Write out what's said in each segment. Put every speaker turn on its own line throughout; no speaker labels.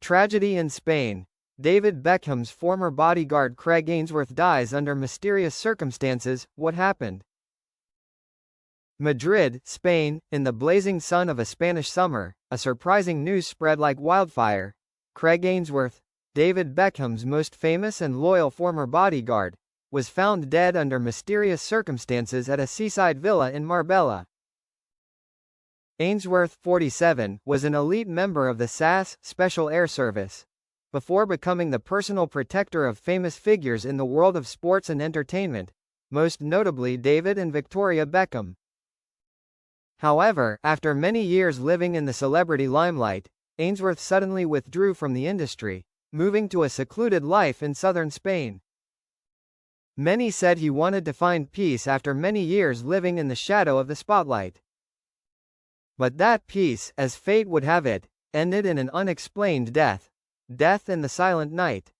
Tragedy in Spain. David Beckham's former bodyguard Craig Ainsworth dies under mysterious circumstances. What happened? Madrid, Spain. In the blazing sun of a Spanish summer, a surprising news spread like wildfire. Craig Ainsworth, David Beckham's most famous and loyal former bodyguard, was found dead under mysterious circumstances at a seaside villa in Marbella. Ainsworth, 47, was an elite member of the SAS Special Air Service. Before becoming the personal protector of famous figures in the world of sports and entertainment, most notably David and Victoria Beckham. However, after many years living in the celebrity limelight, Ainsworth suddenly withdrew from the industry, moving to a secluded life in southern Spain. Many said he wanted to find peace after many years living in the shadow of the spotlight. But that peace, as fate would have it, ended in an unexplained death. Death in the silent night.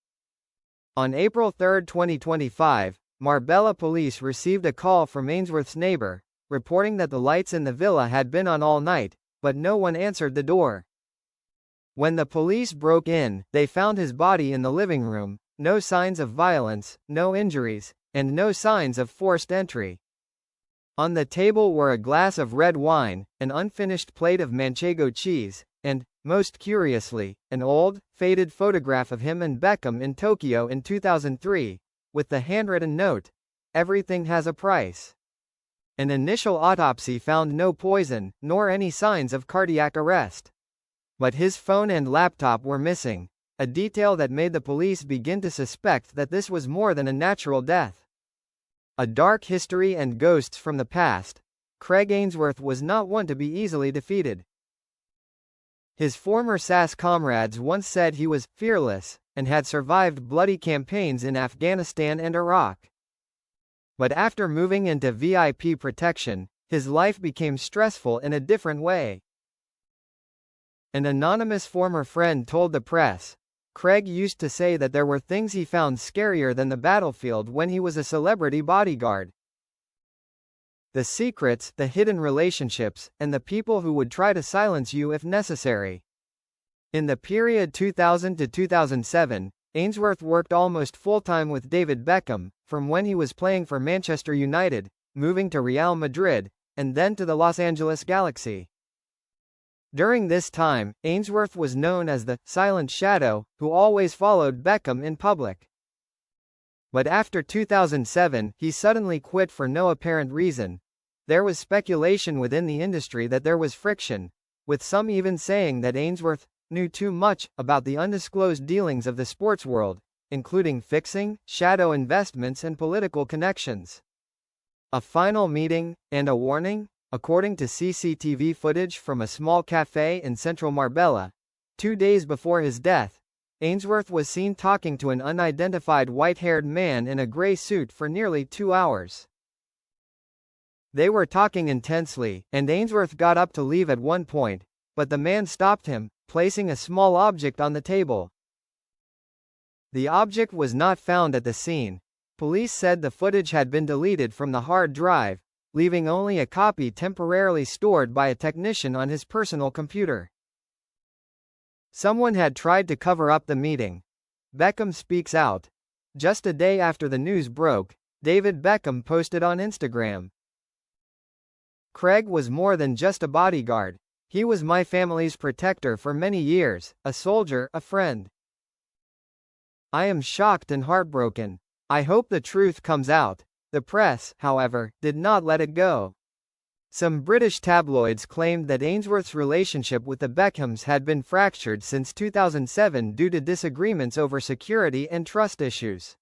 On April 3, 2025, Marbella police received a call from Ainsworth's neighbor, reporting that the lights in the villa had been on all night, but no one answered the door. When the police broke in, they found his body in the living room, no signs of violence, no injuries, and no signs of forced entry. On the table were a glass of red wine, an unfinished plate of manchego cheese, and, most curiously, an old, faded photograph of him and Beckham in Tokyo in 2003, with the handwritten note, "Everything has a price." An initial autopsy found no poison, nor any signs of cardiac arrest. But his phone and laptop were missing, a detail that made the police begin to suspect that this was more than a natural death. A dark history and ghosts from the past. Craig Ainsworth was not one to be easily defeated. His former SAS comrades once said he was fearless, and had survived bloody campaigns in Afghanistan and Iraq. But after moving into VIP protection, his life became stressful in a different way. An anonymous former friend told the press, "Craig used to say that there were things he found scarier than the battlefield when he was a celebrity bodyguard. The secrets, the hidden relationships, and the people who would try to silence you if necessary." In the period 2000 to 2007, Ainsworth worked almost full-time with David Beckham, from when he was playing for Manchester United, moving to Real Madrid, and then to the Los Angeles Galaxy. During this time, Ainsworth was known as the "silent shadow" who always followed Beckham in public. But after 2007, he suddenly quit for no apparent reason. There was speculation within the industry that there was friction, with some even saying that Ainsworth knew too much about the undisclosed dealings of the sports world, including fixing, shadow investments and political connections. A final meeting, and a warning? According to CCTV footage from a small cafe in central Marbella, 2 days before his death, Ainsworth was seen talking to an unidentified white-haired man in a gray suit for nearly 2 hours. They were talking intensely, and Ainsworth got up to leave at one point, but the man stopped him, placing a small object on the table. The object was not found at the scene. Police said the footage had been deleted from the hard drive, leaving only a copy temporarily stored by a technician on his personal computer. Someone had tried to cover up the meeting. Beckham speaks out. Just a day after the news broke, David Beckham posted on Instagram, "Craig was more than just a bodyguard. He was my family's protector for many years, a soldier, a friend. I am shocked and heartbroken. I hope the truth comes out." The press, however, did not let it go. Some British tabloids claimed that Ainsworth's relationship with the Beckhams had been fractured since 2007 due to disagreements over security and trust issues.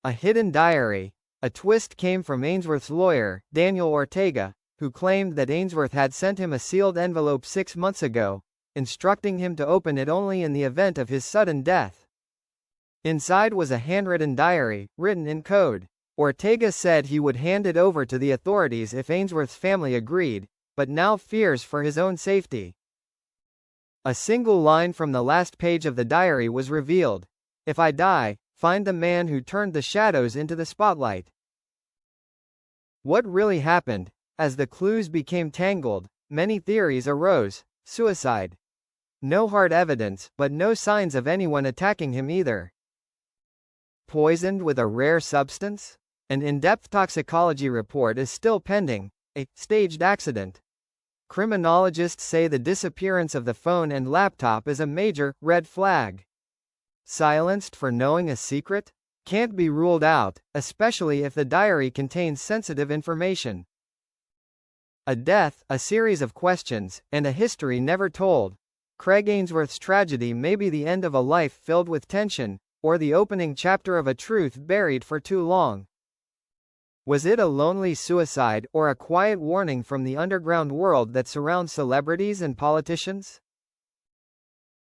A hidden diary. A twist came from Ainsworth's lawyer, Daniel Ortega, who claimed that Ainsworth had sent him a sealed envelope 6 months ago, instructing him to open it only in the event of his sudden death. Inside was a handwritten diary, written in code. Ortega said he would hand it over to the authorities if Ainsworth's family agreed, but now fears for his own safety. A single line from the last page of the diary was revealed. "If I die, find the man who turned the shadows into the spotlight." What really happened? As the clues became tangled, many theories arose. Suicide. No hard evidence, but no signs of anyone attacking him either. Poisoned with a rare substance? An in-depth toxicology report is still pending. A staged accident. Criminologists say the disappearance of the phone and laptop is a major red flag. Silenced for knowing a secret? Can't be ruled out, especially if the diary contains sensitive information. A death, a series of questions, and a history never told. Craig Ainsworth's tragedy may be the end of a life filled with tension, or the opening chapter of a truth buried for too long. Was it a lonely suicide, or a quiet warning from the underground world that surrounds celebrities and politicians?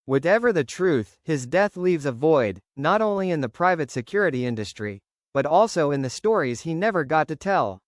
Whatever the truth, his death leaves a void, not only in the private security industry, but also in the stories he never got to tell.